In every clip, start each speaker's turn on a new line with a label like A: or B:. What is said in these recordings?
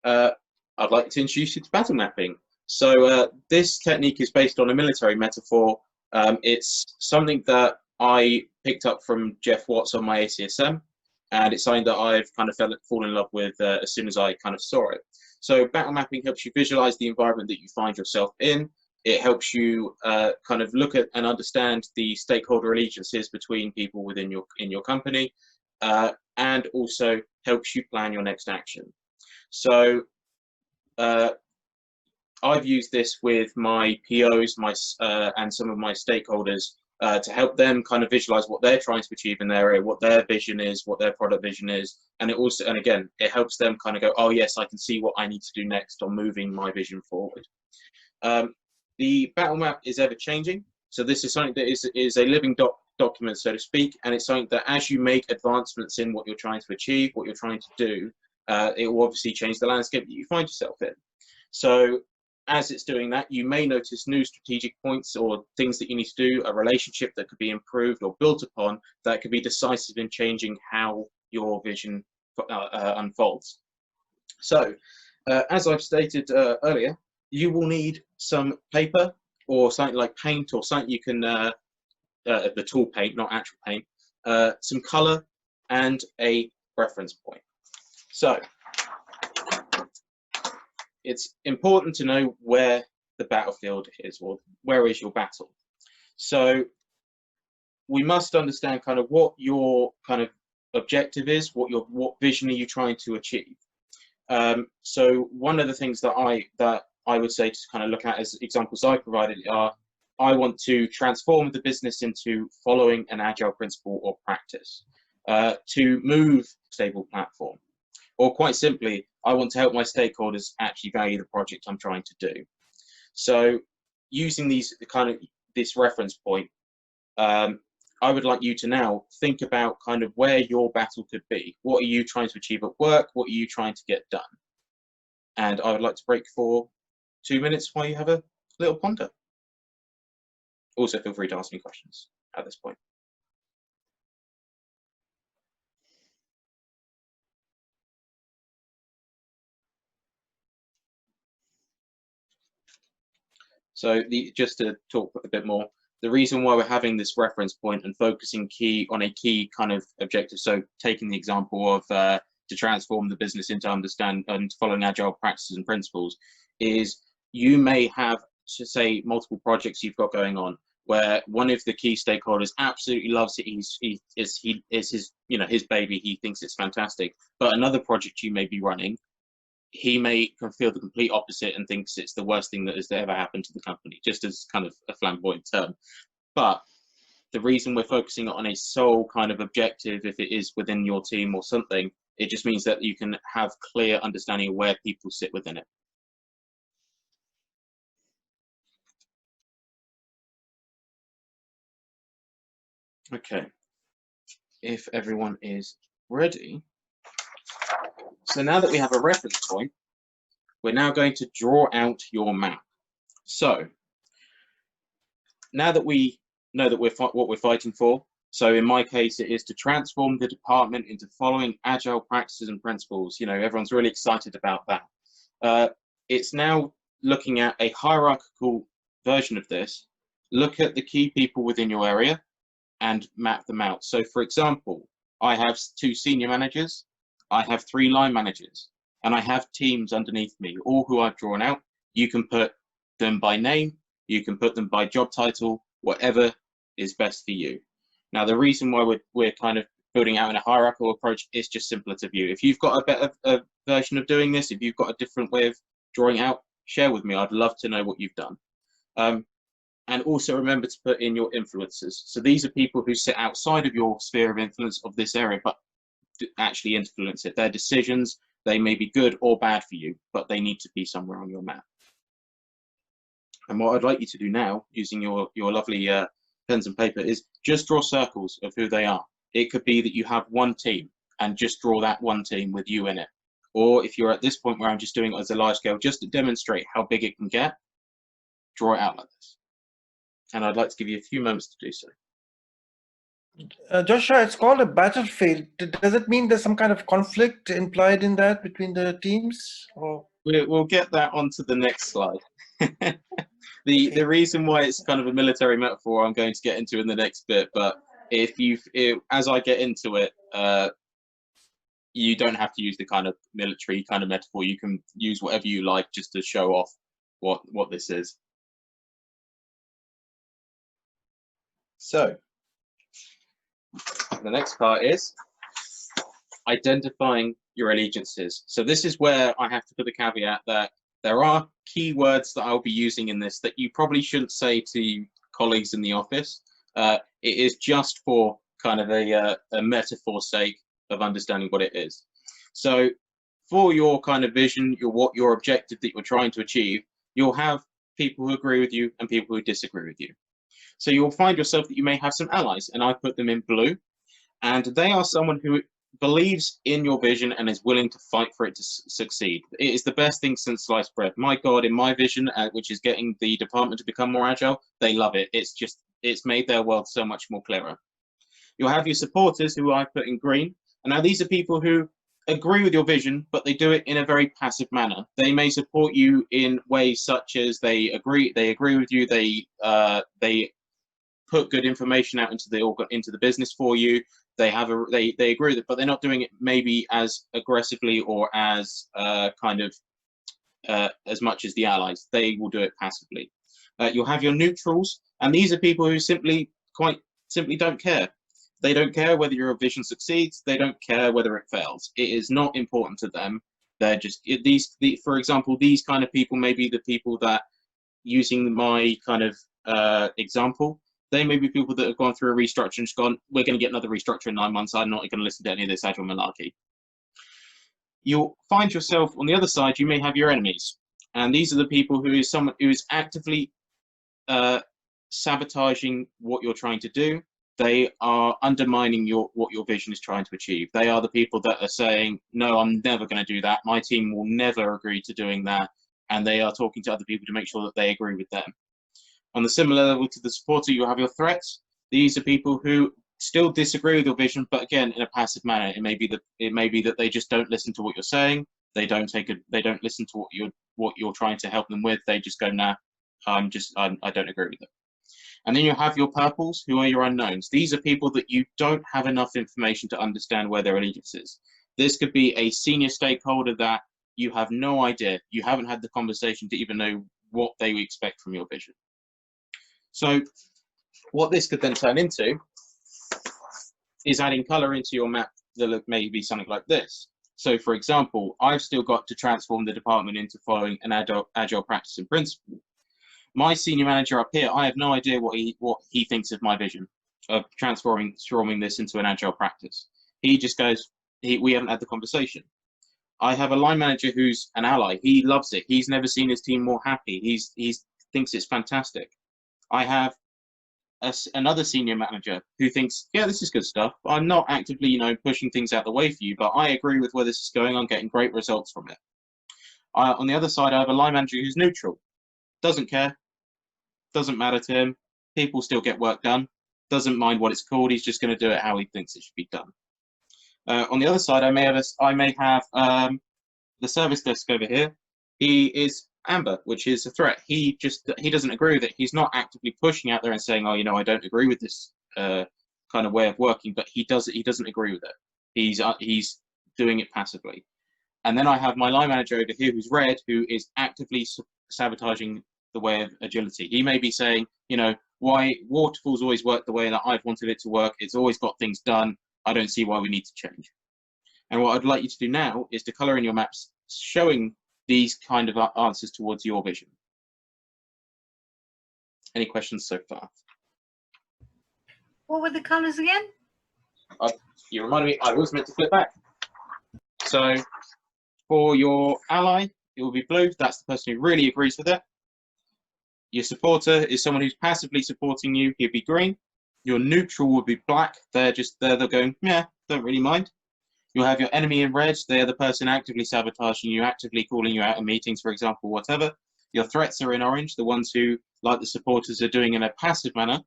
A: I'd like to introduce you to battle mapping. So this technique is based on a military metaphor. It's something that I picked up from Jeff Watts on my ACSM, and it's something that I've kind of fallen in love with as soon as I kind of saw it. So battle mapping helps you visualize the environment that you find yourself in. It helps you kind of look at and understand the stakeholder allegiances between people within your company, and also helps you plan your next action. So I've used this with my POs, and some of my stakeholders to help them kind of visualize what they're trying to achieve in their area, what their vision is, what their product vision is, and it also, and again, it helps them kind of go, oh yes, I can see what I need to do next on moving my vision forward. The battle map is ever changing, so this is something that is a living document, so to speak, and it's something that as you make advancements in what you're trying to achieve, what you're trying to do, it will obviously change the landscape that you find yourself in. So as it's doing that, you may notice new strategic points or things that you need to do, a relationship that could be improved or built upon that could be decisive in changing how your vision unfolds. So as I've stated earlier, you will need some paper or something like paint or something you can, the tool paint, not actual paint, some color and a reference point. So it's important to know where the battlefield is, or where is your battle. So we must understand kind of what your kind of objective is, what vision are you trying to achieve. So one of the things that I would say to kind of look at as examples I provided are, I want to transform the business into following an agile principle or practice, to move stable platform, or quite simply, I want to help my stakeholders actually value the project I'm trying to do. So using this reference point, I would like you to now think about kind of where your battle could be. What are you trying to achieve at work? What are you trying to get done? And I would like to break for 2 minutes while you have a little ponder. Also, feel free to ask me questions at this point. So just to talk a bit more, the reason why we're having this reference point and focusing on a key kind of objective, so taking the example of to transform the business into understand and following agile practices and principles, is you may have, to say, multiple projects you've got going on where one of the key stakeholders absolutely loves it. It's his, you know, his baby. He thinks it's fantastic. But another project you may be running, he may feel the complete opposite and thinks it's the worst thing that has ever happened to the company, just as kind of a flamboyant term. But the reason we're focusing on a sole kind of objective, if it is within your team or something, it just means that you can have clear understanding of where people sit within it. Okay, if everyone is ready. So now that we have a reference point, we're now going to draw out your map. So now that we know that what we're fighting for, so in my case, it is to transform the department into following agile practices and principles. You know, everyone's really excited about that. It's now looking at a hierarchical version of this. Look at the key people within your area and map them out. So for example, I have 2 senior managers, I have 3 line managers, and I have teams underneath me, all who I've drawn out. You can put them by name, you can put them by job title, whatever is best for you. Now, the reason why we're kind of building out in a hierarchical approach is just simpler to view. If you've got a better version of doing this, if you've got a different way of drawing out, share with me. I'd love to know what you've done. And also remember to put in your influencers. So these are people who sit outside of your sphere of influence of this area, but actually influence it. Their decisions, they may be good or bad for you, but they need to be somewhere on your map. And what I'd like you to do now, using your lovely pens and paper, is just draw circles of who they are. It could be that you have one team and just draw that one team with you in it. Or if you're at this point where I'm just doing it as a large scale, just to demonstrate how big it can get, draw it out like this. And I'd like to give you a few moments to do so.
B: Joshua, it's called a battlefield. Does it mean there's some kind of conflict implied in that between the teams? Or
A: We'll get that onto the next slide.
B: okay.
A: The reason why it's kind of a military metaphor I'm going to get into in the next bit, but as I get into it, you don't have to use the kind of military kind of metaphor. You can use whatever you like just to show off what this is. So the next part is identifying your allegiances. So this is where I have to put the caveat that there are keywords that I'll be using in this that you probably shouldn't say to colleagues in the office. It is just for kind of a metaphor sake of understanding what it is. So for your kind of vision, your objective that you're trying to achieve, you'll have people who agree with you and people who disagree with you. So you'll find yourself that you may have some allies, and I put them in blue, and they are someone who believes in your vision and is willing to fight for it to succeed. It is the best thing since sliced bread. My God, in my vision, which is getting the department to become more agile, they love it. It's made their world so much more clearer. You'll have your supporters, who I put in green, and now these are people who agree with your vision, but they do it in a very passive manner. They may support you in ways such as they agree with you, they put good information out into the business for you. They agree with it, but they're not doing it maybe as aggressively or as as much as the allies. They will do it passively. You'll have your neutrals, and these are people who quite simply don't care. They don't care whether your vision succeeds. They don't care whether it fails. It is not important to them. They're just for example, these kind of people may be the people that, using my kind of example, they may be people that have gone through a restructure and just gone, we're going to get another restructure in 9 months. I'm not going to listen to any of this agile malarkey. You'll find yourself on the other side, you may have your enemies. And these are the people who is someone who is actively sabotaging what you're trying to do. They are undermining what your vision is trying to achieve. They are the people that are saying, no, I'm never going to do that. My team will never agree to doing that. And they are talking to other people to make sure that they agree with them. On the similar level to the supporter, you have your threats. These are people who still disagree with your vision, but again, in a passive manner. It may be that they just don't listen to what you're saying. They don't listen to what you're trying to help them with. They just go, nah, I don't agree with it. And then you have your purples, who are your unknowns. These are people that you don't have enough information to understand where their allegiance is. This could be a senior stakeholder that you have no idea. You haven't had the conversation to even know what they expect from your vision. So what this could then turn into is adding color into your map that look maybe something like this. So for example, I've still got to transform the department into following an agile practice and principle. My senior manager up here, I have no idea what he thinks of my vision of transforming this into an agile practice. He just goes, we haven't had the conversation. I have a line manager who's an ally. He loves it. He's never seen his team more happy. He thinks it's fantastic. I have another senior manager who thinks, yeah, this is good stuff. I'm not actively, pushing things out the way for you, but I agree with where this is going. I'm getting great results from it. On the other side, I have a line manager who's neutral. Doesn't care. Doesn't matter to him. People still get work done. Doesn't mind what it's called. He's just going to do it how he thinks it should be done. On the other side, I may have the service desk over here. He is amber, which is a threat. He doesn't agree with it. He's not actively pushing out there and saying, oh, I don't agree with this kind of way of working, but he doesn't agree with it. He's doing it passively. And then I have my line manager over here who's red, who is actively sabotaging the way of agility. He may be saying, why waterfalls always work the way that I've wanted it to work. It's always got things done. I don't see why we need to change. And what I'd like you to do now is to color in your maps showing these kind of answers towards your vision. Any questions so far?
C: What were the colors again?
A: You reminded me, I was meant to flip back. So for your ally, it will be blue. That's the person who really agrees with it. Your supporter is someone who's passively supporting you. He'll be green. Your neutral will be black. They're just there. They're going, yeah, don't really mind. You'll have your enemy in red. They're the person actively sabotaging you, actively calling you out in meetings, for example, whatever. Your threats are in orange, the ones who, like the supporters, are doing in a passive manner.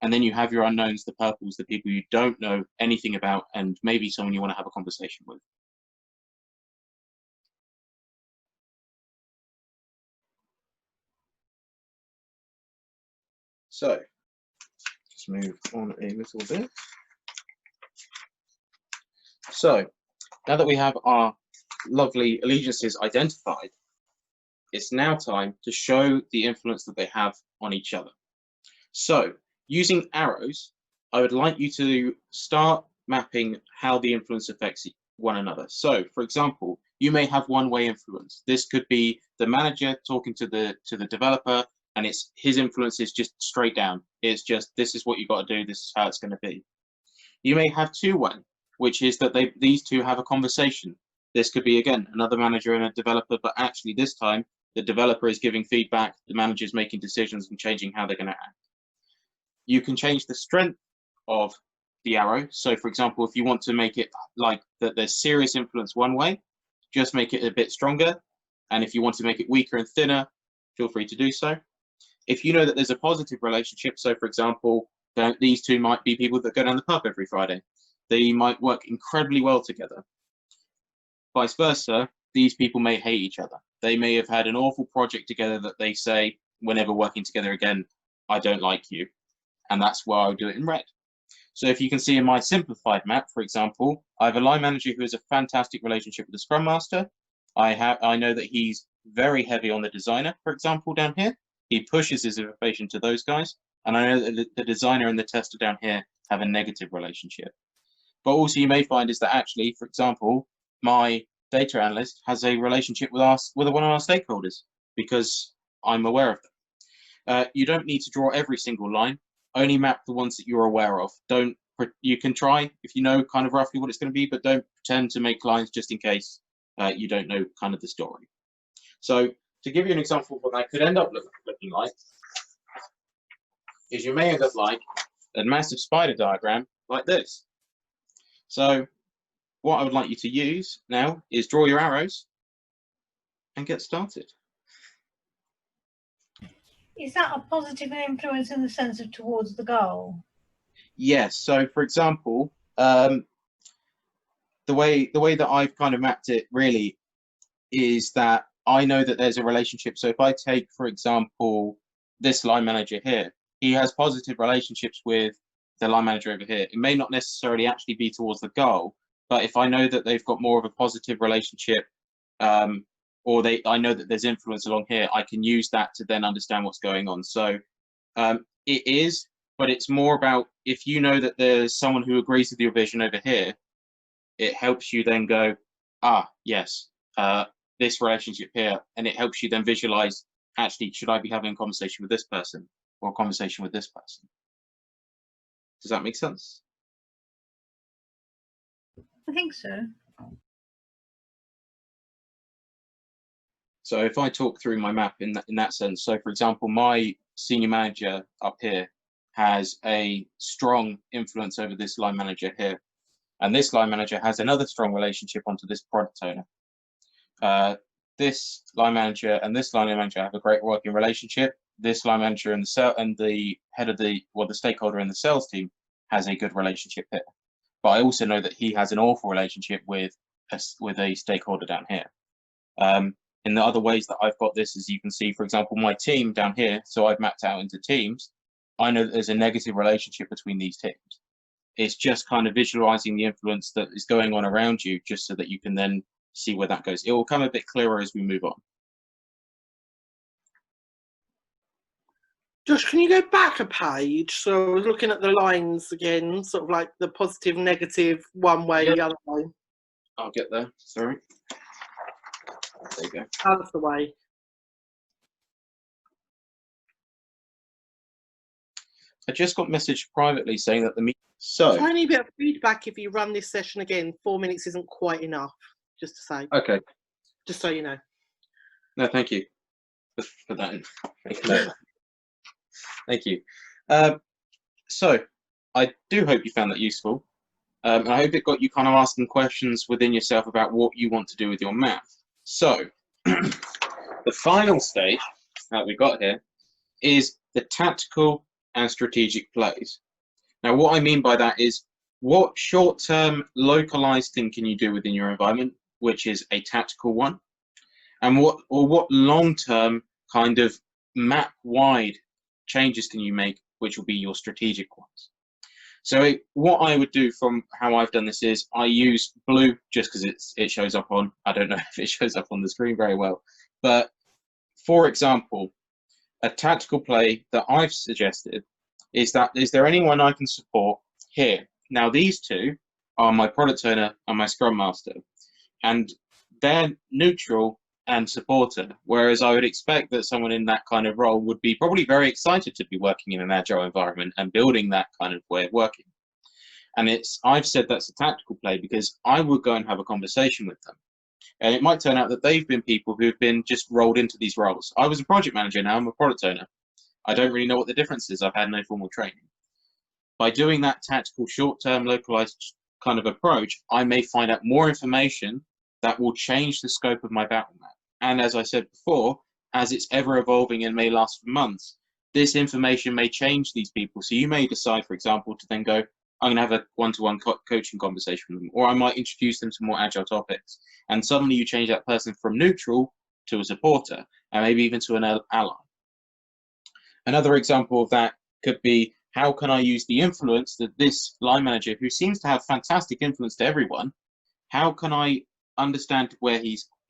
A: And then you have your unknowns, the purples, the people you don't know anything about, and maybe someone you want to have a conversation with. So, just move on a little bit. So, now that we have our lovely allegiances identified, it's now time to show the influence that they have on each other. So, using arrows, I would like you to start mapping how the influence affects one another. So, for example, you may have one-way influence. This could be the manager talking to the developer, and it's his influence is just straight down. It's just, this is what you got to do, this is how it's going to be. You may have two-way, which is that these two have a conversation. This could be, again, another manager and a developer, but actually this time, the developer is giving feedback, the manager is making decisions and changing how they're going to act. You can change the strength of the arrow. So, for example, if you want to make it like that there's serious influence one way, just make it a bit stronger. And if you want to make it weaker and thinner, feel free to do so. If you know that there's a positive relationship, so for example, these two might be people that go down the pub every Friday. They might work incredibly well together. Vice versa, these people may hate each other. They may have had an awful project together that they say, whenever working together again, I don't like you. And that's why I'll do it in red. So if you can see in my simplified map, for example, I have a line manager who has a fantastic relationship with the Scrum Master. I know that he's very heavy on the designer, for example, down here. He pushes his information to those guys. And I know that the designer and the tester down here have a negative relationship. But also you may find is that actually, for example, my data analyst has a relationship with one of our stakeholders because I'm aware of them. You don't need to draw every single line. Only map the ones that you're aware of. You can try if you know kind of roughly what it's going to be, but don't pretend to make lines just in case you don't know kind of the story. So to give you an example of what that could end up looking like, is you may end up like a massive spider diagram like this. So what I would like you to use now is draw your arrows and get started.
C: Is that a positive influence in the sense of towards the goal?
A: Yes. So, for example, the way that I've kind of mapped it really is that I know that there's a relationship. So if I take, for example, this line manager here, he has positive relationships with the line manager over here. It may not necessarily actually be towards the goal, but if I know that they've got more of a positive relationship, or I know that there's influence along here, I can use that to then understand what's going on. So it is, but it's more about if you know that there's someone who agrees with your vision over here, it helps you then go, yes, this relationship here, and it helps you then visualize, actually, should I be having a conversation with this person or a conversation with this person? Does that make sense?
C: I think so.
A: So if I talk through my map in that sense, so for example, my senior manager up here has a strong influence over this line manager here. And this line manager has another strong relationship onto this product owner. This line manager and this line manager have a great working relationship. This line manager and the head of the stakeholder in the sales team has a good relationship here. But I also know that he has an awful relationship with a stakeholder down here. In the other ways that I've got this, as you can see, for example, my team down here, so I've mapped out into teams. I know that there's a negative relationship between these teams. It's just kind of visualizing the influence that is going on around you, just so that you can then see where that goes. It will come a bit clearer as we move on.
D: Josh, can you go back a page? So I was looking at the lines again, sort of like the positive, negative, one way,
A: Yeah.
D: the other way.
A: I'll get there, sorry. There you go.
D: Out of the way.
A: I just got messaged privately saying that the meeting. So
D: Tiny bit of feedback if you run this session again. 4 minutes isn't quite enough, just to say.
A: Okay.
D: Just so you know.
A: No, thank you for that. Thank you. So I do hope you found that useful. And I hope it got you kind of asking questions within yourself about what you want to do with your map. So the final stage that we got here is the tactical and strategic plays. Now, what I mean by that is what short-term localized thing can you do within your environment, which is a tactical one, and what long-term kind of map-wide changes can you make, which will be your strategic ones. So what I would do from how I've done this is I use blue just because it shows up on, I don't know if it shows up on the screen very well, but for example, a tactical play that I've suggested is there anyone I can support here? Now these two are my product owner and my scrum master, and they're neutral and supporter, whereas I would expect that someone in that kind of role would be probably very excited to be working in an agile environment and building that kind of way of working. And I've said that's a tactical play because I would go and have a conversation with them. And it might turn out that they've been people who've been just rolled into these roles. I was a project manager, now I'm a product owner. I don't really know what the difference is. I've had no formal training. By doing that tactical, short-term, localized kind of approach, I may find out more information that will change the scope of my battle map. And as I said before, as it's ever evolving and may last for months, this information may change these people. So you may decide, for example, to then go, I'm going to have a one-to-one coaching conversation with them, or I might introduce them to more agile topics. And suddenly you change that person from neutral to a supporter, and maybe even to an ally. Another example of that could be, how can I use the influence that this line manager, who seems to have fantastic influence to everyone, how can I understand where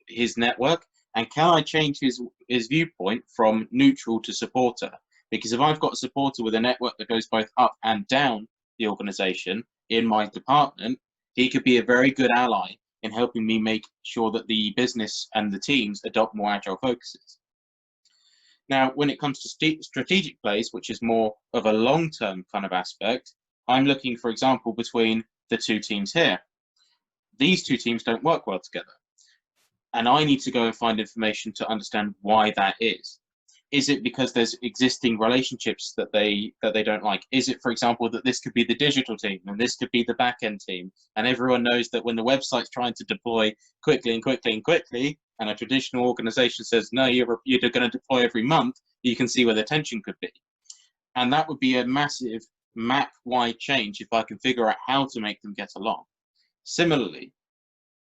A: his network, and can I change his viewpoint from neutral to supporter? Because if I've got a supporter with a network that goes both up and down the organization in my department, he could be a very good ally in helping me make sure that the business and the teams adopt more agile focuses. Now, when it comes to strategic plays, which is more of a long-term kind of aspect, I'm looking, for example, between the two teams here. These two teams don't work well together. And I need to go and find information to understand why that is. Is it because there's existing relationships that they don't like? Is it, for example, that this could be the digital team and this could be the back-end team, and everyone knows that when the website's trying to deploy quickly and quickly and quickly, and a traditional organization says, no, you're going to deploy every month, you can see where the tension could be. And that would be a massive map-wide change if I can figure out how to make them get along. Similarly,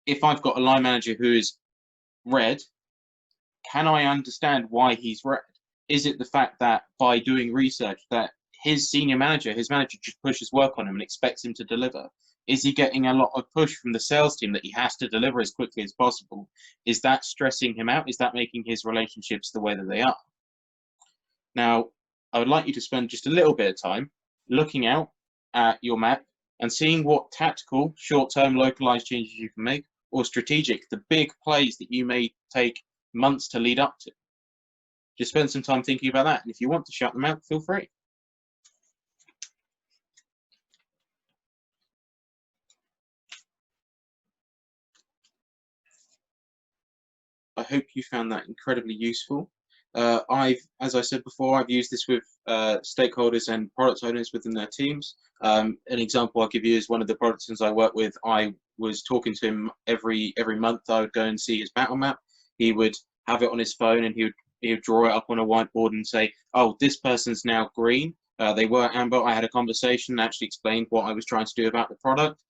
A: if I've got a line manager who is red, can I understand why he's red? Is it the fact that by doing research that his manager just pushes work on him and expects him to deliver? Is he getting a lot of push from the sales team that he has to deliver as quickly as possible? Is that stressing him out? Is that making his relationships the way that they are? Now, I would like you to spend just a little bit of time looking out at your map and seeing what tactical, short-term, localized changes you can make, or strategic, the big plays that you may take months to lead up to. Just spend some time thinking about that, and if you want to shout them out, feel free. I hope you found that incredibly useful. As I said before, I've used this with stakeholders and product owners within their teams. An example I'll give you is one of the product owners I work with. I was talking to him every month. I would go and see his battle map. He would have it on his phone, and he would draw it up on a whiteboard and say, oh, this person's now green. They were amber. I had a conversation and actually explained what I was trying to do about the product.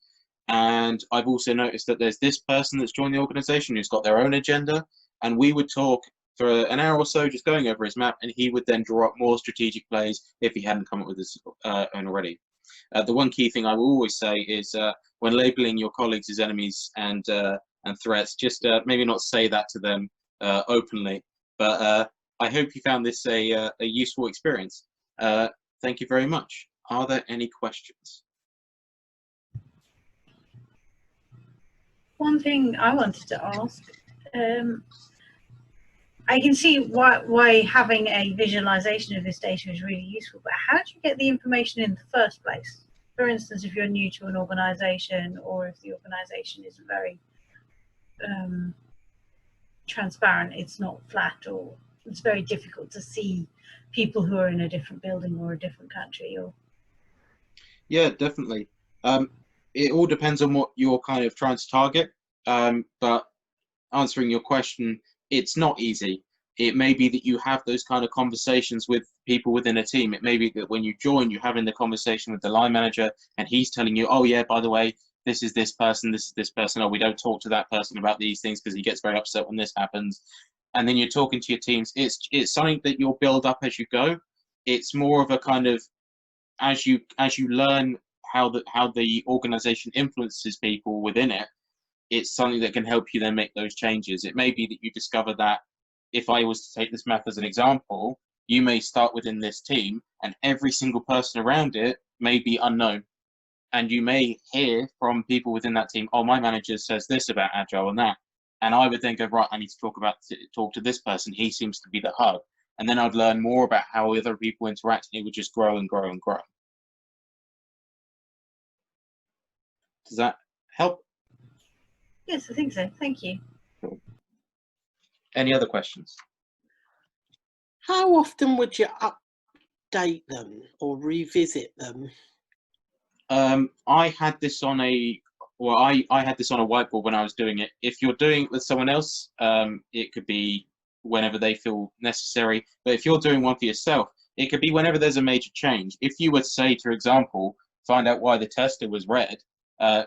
A: And I've also noticed that there's this person that's joined the organization who's got their own agenda. And we would talk for an hour or so just going over his map, and he would then draw up more strategic plays if he hadn't come up with his own already. The one key thing I will always say is when labeling your colleagues as enemies and threats, just maybe not say that to them openly. But I hope you found this a useful experience. Thank you very much. Are there any questions?
C: One thing I wanted to ask, I can see why having a visualization of this data is really useful, but how do you get the information in the first place? For instance, if you're new to an organization, or if the organization is very transparent, it's not flat, or it's very difficult to see people who are in a different building or a different country. Or
A: yeah, definitely. It all depends on what you're kind of trying to target, but answering your question, it's not easy. It may be that you have those kind of conversations with people within a team. It may be that when you join, you're having the conversation with the line manager and he's telling you, oh yeah, by the way, this is this person, this is this person. Oh, we don't talk to that person about these things because he gets very upset when this happens. And then you're talking to your teams. It's something that you'll build up as you go. It's more of a kind of, as you learn how the organization influences people within it, it's something that can help you then make those changes. It may be that you discover that, if I was to take this math as an example, you may start within this team and every single person around it may be unknown. And you may hear from people within that team, oh, my manager says this about Agile and that. And I would then go, right, I need to talk to this person. He seems to be the hub. And then I'd learn more about how other people interact, and it would just grow and grow and grow. Does that help?
C: Yes, I think so. Thank you.
A: Cool. Any other questions?
D: How often would you update them or revisit them?
A: I had this on a whiteboard when I was doing it. If you're doing it with someone else, it could be whenever they feel necessary. But if you're doing one for yourself, it could be whenever there's a major change. If you were to say, for example, find out why the tester was red,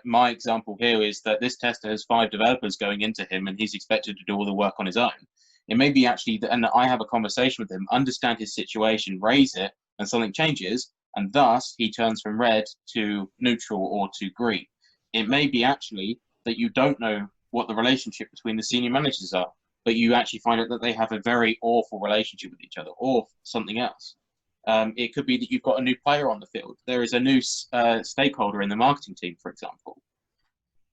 A: my example here is that this tester has 5 developers going into him and he's expected to do all the work on his own. It may be actually that, and I have a conversation with him, understand his situation, raise it, and something changes, and thus he turns from red to neutral or to green. It may be actually that you don't know what the relationship between the senior managers are, but you actually find out that they have a very awful relationship with each other, or something else. It could be that you've got a new player on the field. There is a new stakeholder in the marketing team, for example.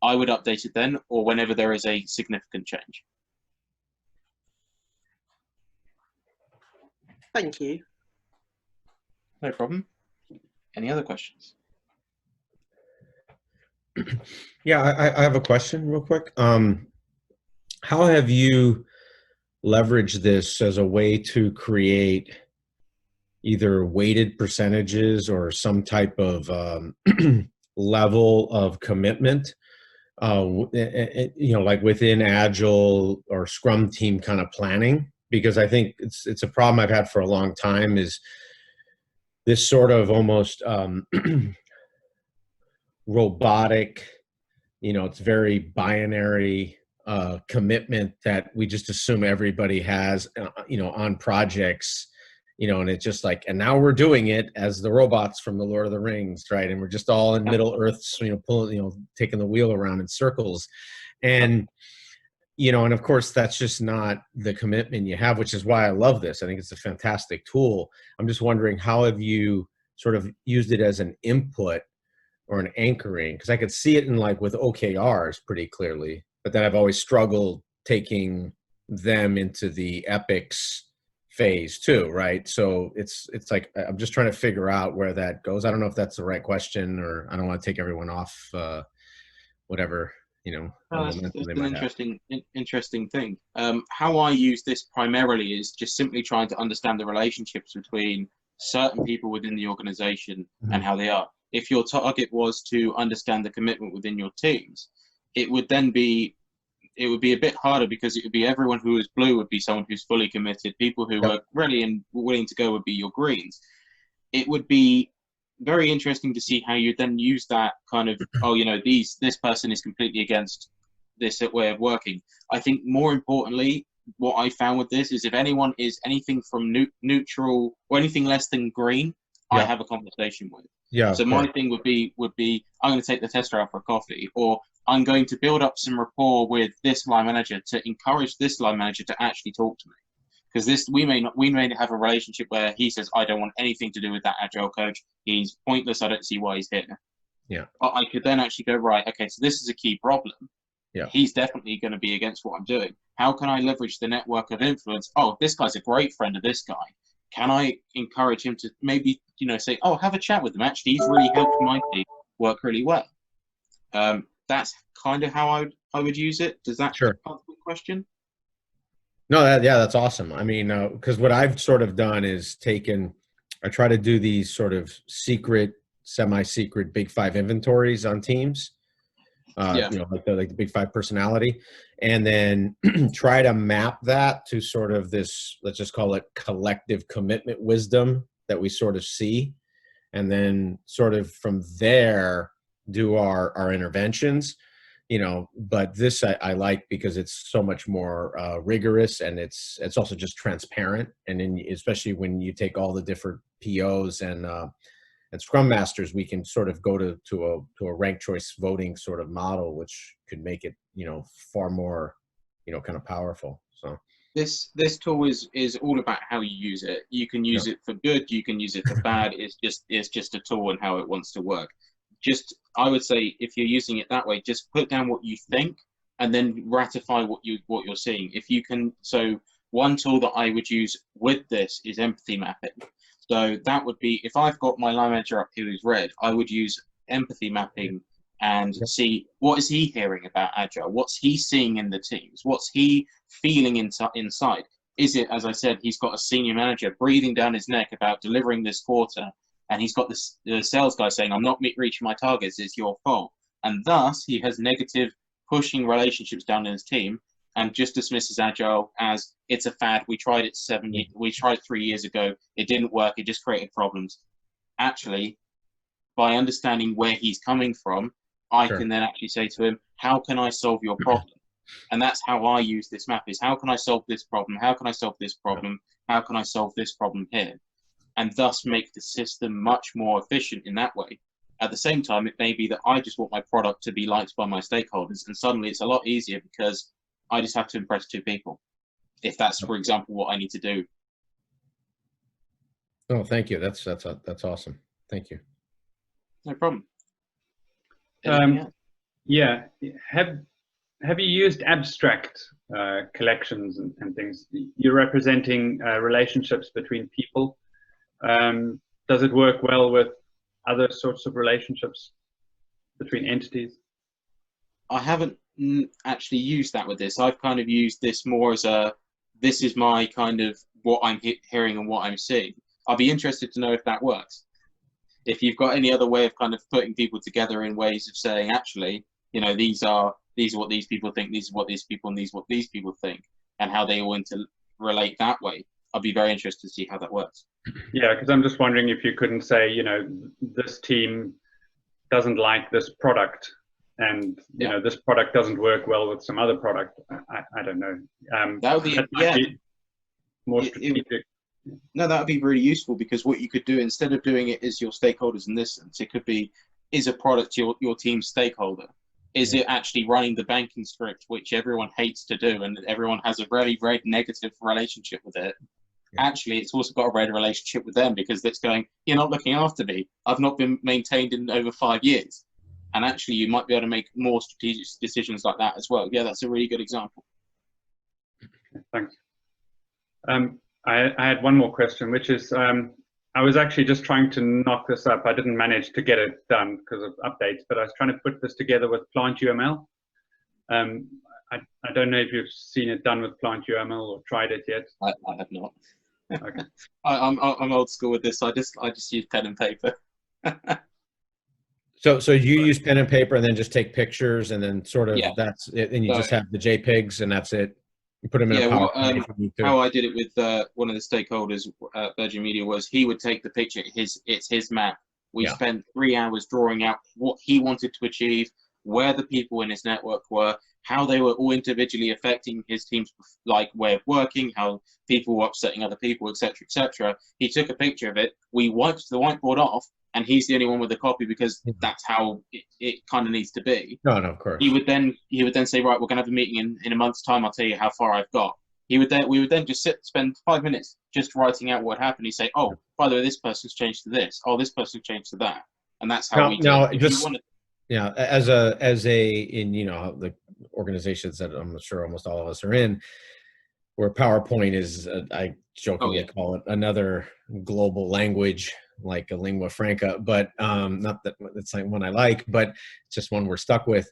A: I would update it then, or whenever there is a significant change.
D: Thank you.
A: No problem. Any other questions?
E: Yeah, I have a question real quick. How have you leveraged this as a way to create either weighted percentages or some type of level of commitment, like within Agile or Scrum team kind of planning? Because I think it's a problem I've had for a long time, is this sort of almost robotic, it's very binary commitment that we just assume everybody has, on projects, and it's just like, and now we're doing it as the robots from the Lord of the Rings, right? And we're just all in Middle Earths, pulling, taking the wheel around in circles. And, and of course, that's just not the commitment you have, which is why I love this. I think it's a fantastic tool. I'm just wondering, how have you sort of used it as an input or an anchoring? Because I could see it in with OKRs pretty clearly, but then I've always struggled taking them into the epics phase too, right? So it's like, I'm just trying to figure out where that goes. I don't know if that's the right question, or I don't want to take everyone off whatever,
A: That's an interesting thing. How I use this primarily is just simply trying to understand the relationships between certain people within the organization and how they are. If your target was to understand the commitment within your teams, it would be a bit harder, because it would be everyone who is blue would be someone who's fully committed. People who are ready and willing to go would be your greens. It would be very interesting to see how you then use that kind of, this person is completely against this way of working. I think more importantly, what I found with this is if anyone is anything from neutral or anything less than green, I have a conversation with. Yeah. So my thing would be I'm going to take the tester out for a coffee, or I'm going to build up some rapport with this line manager to encourage this line manager to actually talk to me. Because we may have a relationship where he says, I don't want anything to do with that Agile coach. He's pointless. I don't see why he's here.
E: Yeah.
A: But I could then actually go, right, okay, so this is a key problem. Yeah. He's definitely going to be against what I'm doing. How can I leverage the network of influence? Oh, this guy's a great friend of this guy. Can I encourage him to maybe, say, oh, have a chat with him. Actually, he's really helped my team work really well. That's kind of how I would use it. Does that answer the question?
E: No, that's awesome. I mean, because what I've sort of done is I try to do these sort of secret, semi-secret Big Five inventories on teams.
A: Yeah.
E: You know, like the big five personality, and then try to map that to sort of this, let's just call it collective commitment wisdom that we sort of see. And then sort of from there do our interventions, you know. But this I like because it's so much more rigorous, and it's also just transparent. And then especially when you take all the different POs and Scrum Masters, we can sort of go to a ranked choice voting sort of model, which could make it, you know, far more, you know, kind of powerful. So
A: this tool is all about how you use it. You can use it for good, you can use it for bad. It's just a tool and how it wants to work. Just, I would say, if you're using it that way, just put down what you think and then ratify what you're seeing. If you can, so one tool that I would use with this is empathy mapping. So that would be, if I've got my line manager up here who's red, I would use empathy mapping and see what is he hearing about Agile? What's he seeing in the teams? What's he feeling inside? Is it, as I said, he's got a senior manager breathing down his neck about delivering this quarter, and he's got the sales guy saying, I'm not reaching my targets, it's your fault. And thus, he has negative pushing relationships down in his team, and just dismisses Agile as it's a fad. We tried it 3 years ago. It didn't work. It just created problems. Actually, by understanding where he's coming from, I can then actually say to him, how can I solve your problem? And that's how I use this map, is how can I solve this problem? How can I solve this problem? How can I solve this problem here? And thus make the system much more efficient in that way. At the same time, it may be that I just want my product to be liked by my stakeholders, and suddenly it's a lot easier because I just have to impress 2 people, if that's, for example, what I need to do.
E: Oh, thank you. That's awesome. Thank you.
A: No problem.
F: Yeah. Have you used abstract collections and things? You're representing relationships between people. Does it work well with other sorts of relationships between entities?
A: I haven't actually used that with this. I've kind of used this more as this is my kind of what I'm hearing and what I'm seeing. I'll be interested to know if that works. If you've got any other way of kind of putting people together in ways of saying, actually, you know, these are what these people think, these are what these people, and these are what these people think, and how they all interrelate that way. I'd be very interested to see how that works.
F: Yeah, because I'm just wondering if you couldn't say, you know, this team doesn't like this product, and you know, this product doesn't work well with some other product. I don't know.
A: That would be
F: more strategic.
A: No, that would be really useful, because what you could do, instead of doing it as your stakeholders in this sense, it could be, is a product your team's stakeholder? Is it actually running the banking script, which everyone hates to do, and everyone has a very, very negative relationship with it? Actually, it's also got a red relationship with them, because it's going, you're not looking after me. I've not been maintained in over 5 years. And actually, you might be able to make more strategic decisions like that as well. Yeah, that's a really good example.
F: Thanks. I had one more question, which is, I was actually just trying to knock this up. I didn't manage to get it done because of updates, but I was trying to put this together with Plant UML. I don't know if you've seen it done with Plant UML or tried it yet.
A: I have not.
F: Okay.
A: I'm old school with this. I just use pen and paper.
E: So you use pen and paper and then just take pictures, and then sort of that's it, and you just have the JPEGs and that's it. You put them in a PowerPoint.
A: How I did it with one of the stakeholders at Virgin Media was, he would take the picture. It's his map. We spent 3 hours drawing out what he wanted to achieve, where the people in his network were, how they were all individually affecting his team's like way of working, how people were upsetting other people, etc., etc. He took a picture of it. We wiped the whiteboard off, and he's the only one with a copy, because that's how it kind of needs to be.
E: No, of course.
A: He would then say, right, we're going to have a meeting in a month's time. I'll tell you how far I've got. We would then just spend 5 minutes just writing out what happened. He'd say, oh, by the way, this person's changed to this. Oh, this person's changed to that. And that's how we do it.
E: Yeah, as in, you know, the organizations that I'm sure almost all of us are in, where PowerPoint is, I jokingly call it another global language, like a lingua franca, but not that it's like one I like, but it's just one we're stuck with.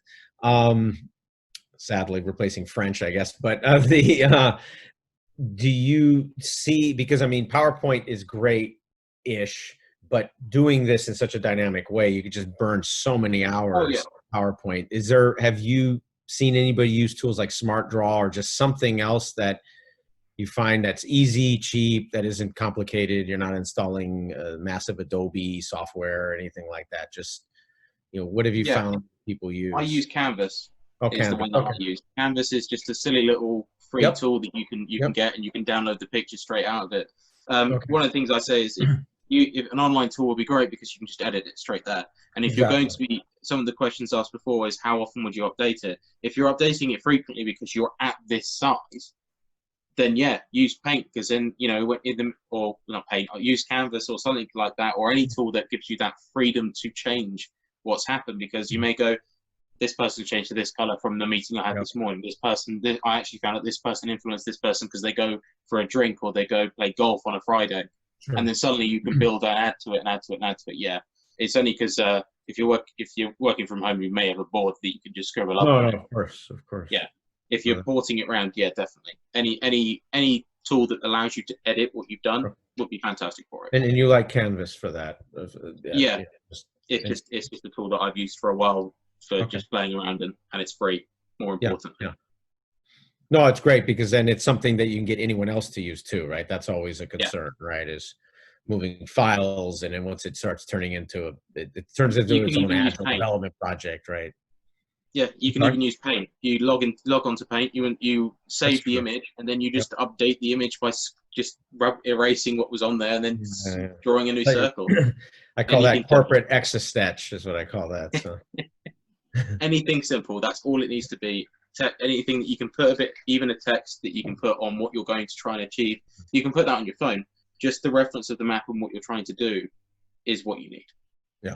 E: Sadly, replacing French, I guess. But do you see? Because I mean, PowerPoint is great-ish, but doing this in such a dynamic way, you could just burn so many hours PowerPoint. Have you seen anybody use tools like Smart Draw or just something else that you find that's easy, cheap, that isn't complicated? You're not installing massive Adobe software or anything like that. Just, what have you found people use?
A: I use Canvas.
E: Okay.
A: Is the one that I use. Canvas is just a silly little free tool that you can get, and you can download the picture straight out of it. One of the things I say is if an online tool will be great because you can just edit it straight there. And if you're going to be, some of the questions asked before is how often would you update it? If you're updating it frequently because you're at this size, then yeah, use Paint, because then, or not Paint, or use Canvas or something like that, or any tool that gives you that freedom to change what's happened, because you may go, this person changed to this color from the meeting I had this morning. I actually found that this person influenced this person because they go for a drink or they go play golf on a Friday. Sure. And then suddenly you can build and add to it and add to it and add to it. Yeah, it's only because if you're working from home, you may have a board that you can just scribble up.
E: No, of course.
A: Yeah, if you're porting it around, yeah, definitely. Any tool that allows you to edit what you've done would be fantastic for it.
E: And you like Canvas for that?
A: Yeah. It's just a tool that I've used for a while for just playing around, and it's free, more importantly.
E: Yeah. No, it's great, because then it's something that you can get anyone else to use too, right? That's always a concern, right? Is moving files, and then once it starts turning into it turns into its own Agile development project, right?
A: Yeah, you can even use Paint. You log onto Paint, you save the image, and then you just update the image by just erasing what was on there, and then drawing a new circle.
E: I call that corporate Etch-a-Sketch, is what I call that. So.
A: Anything simple, that's all it needs to be. Anything that you can put of it, even a text that you can put on what you're going to try and achieve, you can put that on your phone. Just the reference of the map and what you're trying to do is what you need.
E: Yeah.